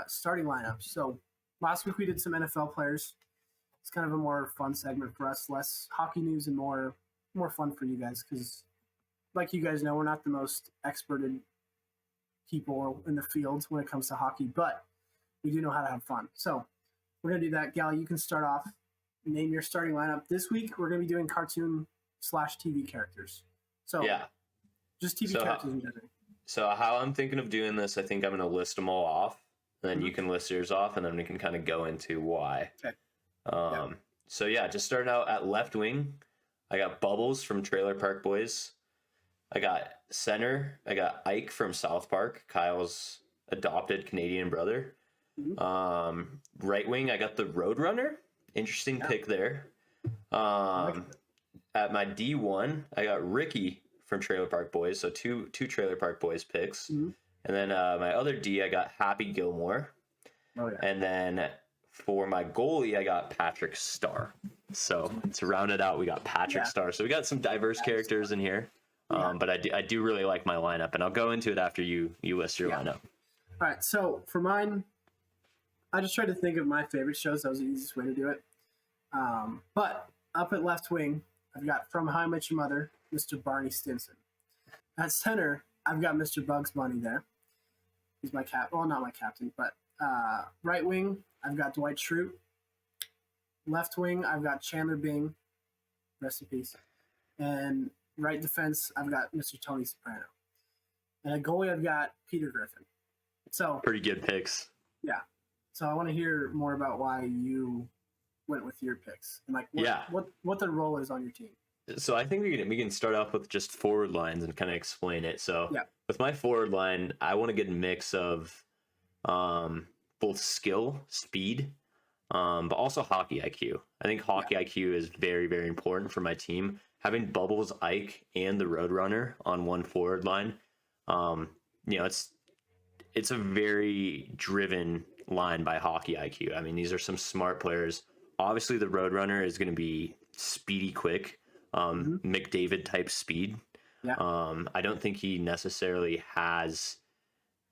starting lineup. So last week we did some NFL players. It's kind of a more fun segment for us, less hockey news and more fun for you guys because, like you guys know, we're not the most experted people in the field when it comes to hockey, but we do know how to have fun. So we're going to do that. Gal, you can start off. Name your starting lineup. This week we're going to be doing cartoon/TV characters. So yeah, just TV characters in general. So how I'm thinking of doing this, I think I'm going to list them all off, and then you can list yours off, and then we can kind of go into why. Okay. So yeah, just starting out at left wing, I got Bubbles from Trailer Park Boys. I got center, I got Ike from South Park, Kyle's adopted Canadian brother. Right wing, I got the Roadrunner. Interesting pick there. At my D1, I got Ricky from Trailer Park Boys, so two Trailer Park Boys picks. And then my other D, I got Happy Gilmore. And then for my goalie, I got Patrick Starr. So to round it out, we got Patrick Starr. So we got some diverse characters in here. But I do really like my lineup, and I'll go into it after you list your lineup. All right, so for mine, I just tried to think of my favorite shows. That was the easiest way to do it. But up at left wing, I've got From How I Met Your Mother, Mr. Barney Stinson. At center, I've got Mr. Bugs Bunny there. He's my well, not my captain, but right wing, I've got Dwight Schrute. Left wing, I've got Chandler Bing. Rest in peace. And right defense, I've got Mr. Tony Soprano. And at goalie, I've got Peter Griffin. So pretty good picks. Yeah. So I want to hear more about why you went with your picks and what the role is on your team. So I think we can start off with just forward lines and kind of explain it. So with my forward line, I want to get a mix of both skill, speed, but also hockey IQ. I think hockey IQ is very, very important for my team. Having Bubbles, Ike, and the Roadrunner on one forward line, it's a very driven line by hockey IQ. I mean, these are some smart players. Obviously, the Roadrunner is going to be speedy, quick, McDavid type speed. I don't think he necessarily has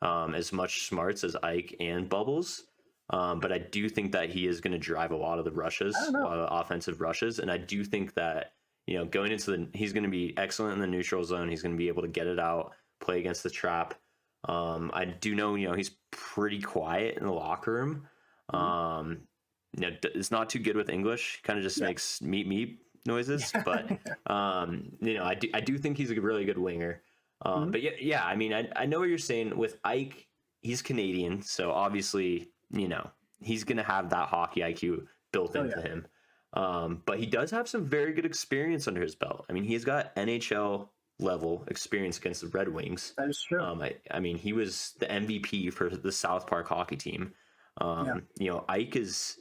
as much smarts as Ike and Bubbles, but I do think that he is going to drive a lot of the rushes, a lot of offensive rushes, and I do think that going into he's going to be excellent in the neutral zone. He's going to be able to get it out, play against the trap. I do know, he's pretty quiet in the locker room. It's not too good with English. Kind of just makes meep meep noises. But I do think he's a really good winger. But I mean, I know what you're saying with Ike. He's Canadian, so obviously, he's gonna have that hockey IQ built into him. But he does have some very good experience under his belt. I mean, he's got NHL level experience against the Red Wings. That is true. I mean, he was the MVP for the South Park hockey team. Ike is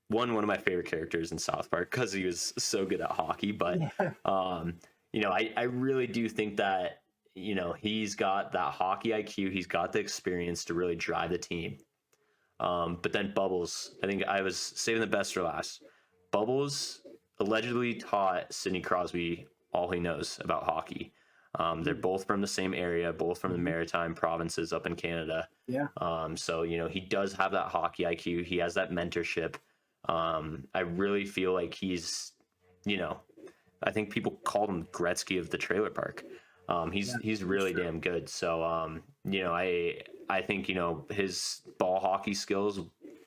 one of my favorite characters in South Park because he was so good at hockey. But I really do think that he's got that hockey IQ. He's got the experience to really drive the team. But then Bubbles, I think I was saving the best for last. Bubbles allegedly taught Sidney Crosby all he knows about hockey. They're both from the same area, both from the Maritime provinces up in Canada. So he does have that hockey IQ. He has that mentorship. I really feel like he's, I think people called him Gretzky of the trailer park. He's really damn good. So I think his ball hockey skills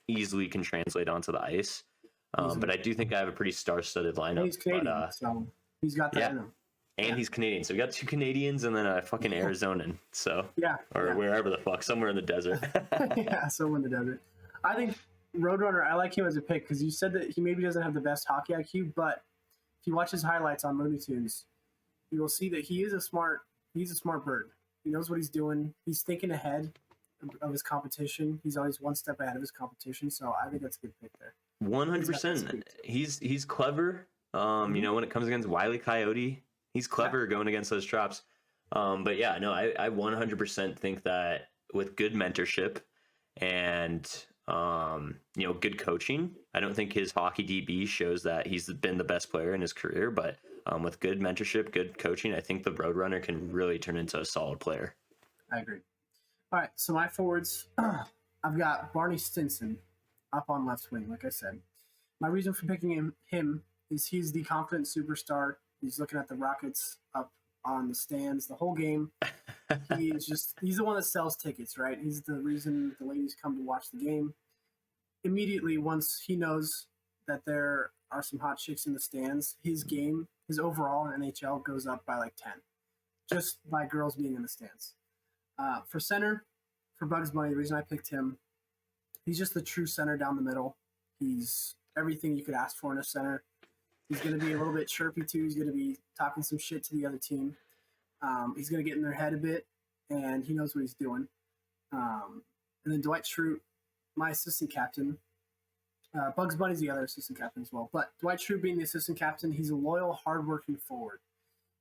easily can translate onto the ice. But I do think I have a pretty star-studded lineup. He's Canadian, so he's got that in him. And he's Canadian. So we got two Canadians and then a fucking Arizonan. So wherever the fuck, somewhere in the desert. Somewhere in the desert. I think Roadrunner, I like him as a pick because you said that he maybe doesn't have the best hockey IQ, but if you watch his highlights on Looney Tunes, you will see that he's a smart bird. He knows what he's doing. He's thinking ahead of his competition. He's always one step ahead of his competition. So I think that's a good pick there. 100%. He's clever. When it comes against Wile E. Coyote, he's clever going against those traps. I 100% think that with good mentorship and good coaching, I don't think his hockey DB shows that he's been the best player in his career, but with good mentorship, good coaching, I think the Roadrunner can really turn into a solid player. I agree. All right, so my forwards, I've got Barney Stinson up on left wing, like I said. My reason for picking him is he's the confident superstar. He's looking at the Rockets up on the stands the whole game. He's the one that sells tickets, right? He's the reason the ladies come to watch the game. Immediately, once he knows that there are some hot chicks in the stands, his overall in NHL goes up by like 10, just by girls being in the stands. For center, for Bugs Bunny, the reason I picked him, he's just the true center down the middle. He's everything you could ask for in a center. He's going to be a little bit chirpy too. He's going to be talking some shit to the other team. He's going to get in their head a bit, and he knows what he's doing. And then Dwight Schrute, my assistant captain. Bugs Bunny's the other assistant captain as well. But Dwight Schrute being the assistant captain, he's a loyal, hardworking forward.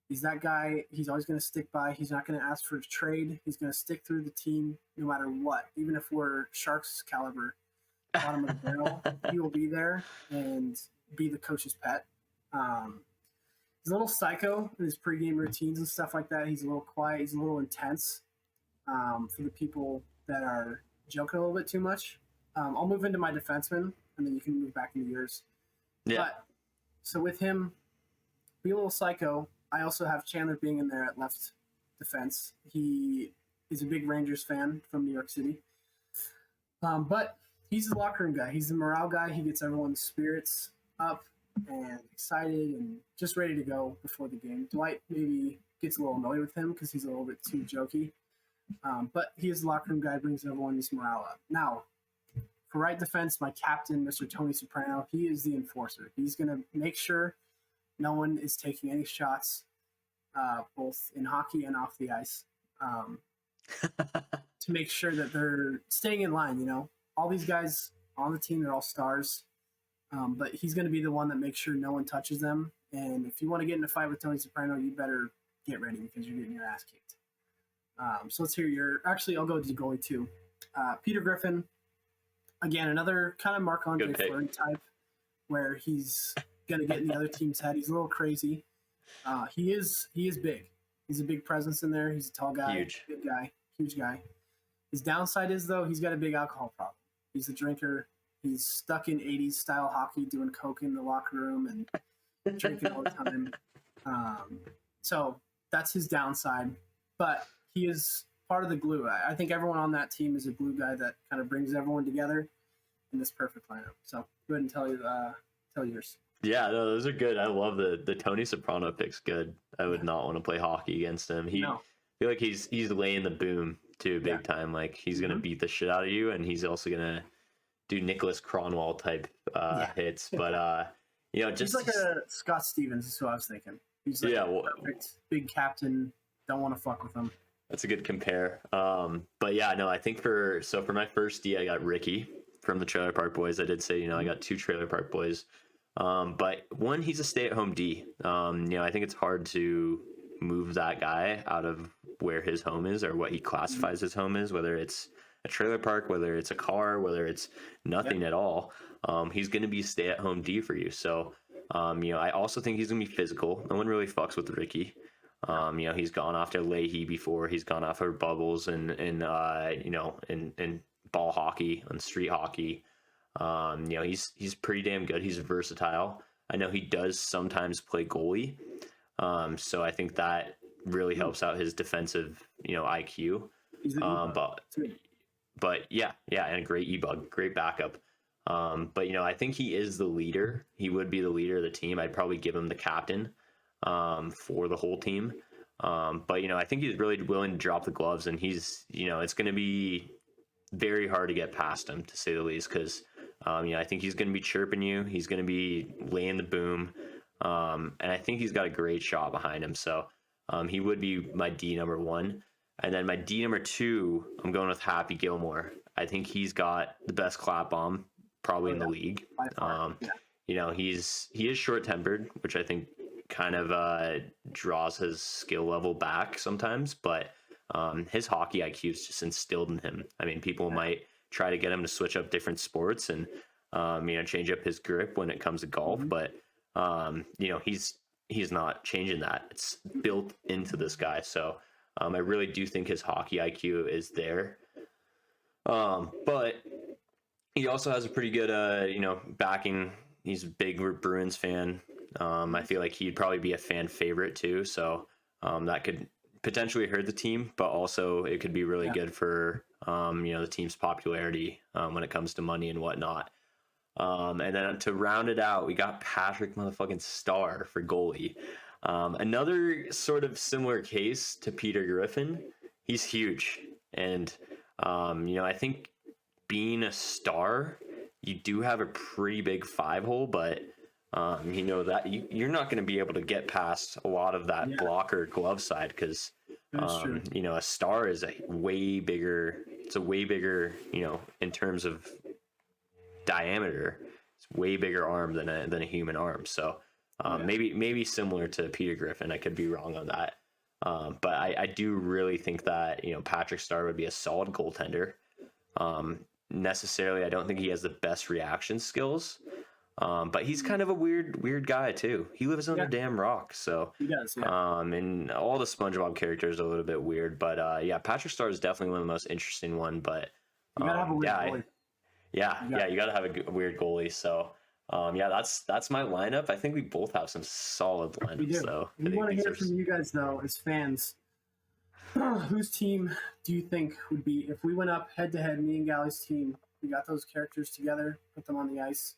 He's that guy. He's always going to stick by. He's not going to ask for a trade. He's going to stick through the team no matter what. Even if we're Sharks caliber, bottom of the barrel, he will be there and be the coach's pet. He's a little psycho in his pregame routines and stuff like that. He's a little quiet. He's a little intense for the people that are joking a little bit too much. I'll move into my defenseman, and then you can move back into yours. Yeah. But, so with him, be a little psycho. I also have Chandler being in there at left defense. He is a big Rangers fan from New York City. But he's the locker room guy. He's the morale guy. He gets everyone's spirits up and excited and just ready to go before the game. Dwight maybe gets a little annoyed with him because he's a little bit too jokey. But he is the locker room guy, brings everyone's morale up. Now, for right defense, my captain, Mr. Tony Soprano, he is the enforcer. He's going to make sure no one is taking any shots, both in hockey and off the ice, to make sure that they're staying in line. You know, all these guys on the team, they're all stars, but he's going to be the one that makes sure no one touches them. And if you want to get in a fight with Tony Soprano, you better get ready because you're getting your ass kicked. So let's hear your. Actually, I'll go to goalie too. Peter Griffin, again, another kind of Marc-Andre Fleury type, where he's gonna get in the other team's head. He's a little crazy. He is big. He's a big presence in there. He's a tall guy, big guy, huge guy. His downside is though he's got a big alcohol problem. He's a drinker. He's stuck in 80s style hockey, doing coke in the locker room and drinking all the time. So that's his downside. But he is part of the glue. I think everyone on that team is a glue guy that kind of brings everyone together in this perfect lineup. So go ahead and tell yours. Yeah, no, those are good. I love the Tony Soprano pick's good. I would not want to play hockey against him. I feel like he's laying the boom too big time. Like he's gonna beat the shit out of you, and he's also gonna do Nicholas Cronwall type hits. But you know, just he's like a Scott Stevens is who I was thinking. He's like perfect big captain. Don't want to fuck with him. That's a good compare. But yeah, no, I think for my first D, I got Ricky from the Trailer Park Boys. I did say, you know, I got 2 Trailer Park Boys. But one, he's a stay-at-home D. You know, I think it's hard to move that guy out of where his home is or what he classifies his home is, whether it's a trailer park, whether it's a car, whether it's nothing at all. He's going to be stay-at-home D for you. So, you know, I also think he's going to be physical. No one really fucks with Ricky. You know, he's gone after Leahy before. He's gone after Bubbles and you know, in ball hockey and street hockey. You know, he's pretty damn good. He's versatile. I know he does sometimes play goalie. So I think that really helps out his defensive, you know, IQ. But yeah, and a great e-bug, great backup. But you know, I think he is the leader. He would be the leader of the team. I'd probably give him the captain for the whole team. But you know, I think he's really willing to drop the gloves, and he's, you know, it's going to be very hard to get past him, to say the least, because you know, I think he's going to be chirping you. He's going to be laying the boom, and I think he's got a great shot behind him. So he would be my D number 1, and then my D number 2, I'm going with Happy Gilmore. I think he's got the best clap bomb probably in the league. You know, he is short-tempered, which I think kind of draws his skill level back sometimes, but his hockey IQ is just instilled in him. I mean, people might try to get him to switch up different sports and you know, change up his grip when it comes to golf, but you know, he's not changing that. It's built into this guy. So I really do think his hockey IQ is there. But he also has a pretty good, backing. He's a big Bruins fan. I feel like he'd probably be a fan favorite too. So that could potentially hurt the team, but also it could be really good for the team's popularity when it comes to money and whatnot. And then to round it out, we got Patrick motherfucking Star for goalie. Another sort of similar case to Peter Griffin. He's huge, and I think being a star, you do have a pretty big 5-hole, but that you're not going to be able to get past a lot of that blocker glove side because a star is a way bigger. It's a way bigger, in terms of diameter. It's way bigger arm than a human arm. So maybe similar to Peter Griffin. I could be wrong on that. But I do really think that Patrick Star would be a solid goaltender. Necessarily, I don't think he has the best reaction skills. But he's kind of a weird guy too. He lives on a damn rock, so he does. And all the SpongeBob characters are a little bit weird, but Patrick Star is definitely one of the most interesting one. But you gotta have a weird goalie. You gotta have a weird goalie. So that's my lineup. I think we both have some solid lineups. We do. So we want to hear from you guys though, as fans. Whose team do you think would be if we went up head to head? Me and Gally's team. We got those characters together, put them on the ice.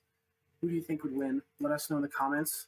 Who do you think would win? Let us know in the comments.